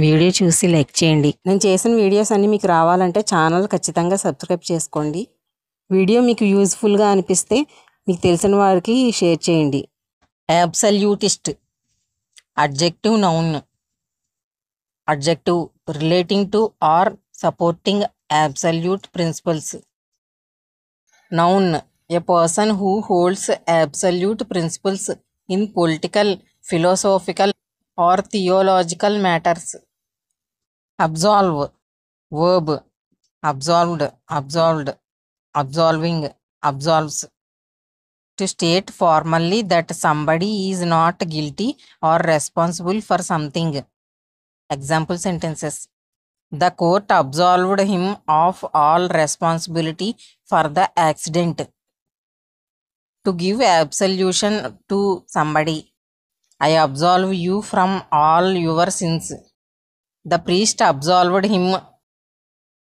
Video చూసి like చేయండి. నేను చేసిన వీడియోస్ అన్నీ మీకు రావాలంటే ఛానల్ ఖచ్చితంగా సబ్స్క్రైబ్ చేసుకోండి. వీడియో మీకు యూజ్ఫుల్గా అనిపిస్తే మీకు తెలిసిన వారికి షేర్ చేయండి. Absolutist adjective noun. Adjective relating to or supporting absolute principles. Noun a person who holds absolute principles in political, philosophical or theological matters. Absolve verb absolved, absolved, absolving, absolves. To state formally that somebody is not guilty or responsible for something. Example sentences. The court absolved him of all responsibility for the accident. To give absolution to somebody. I absolve you from all your sins. The priest absolved him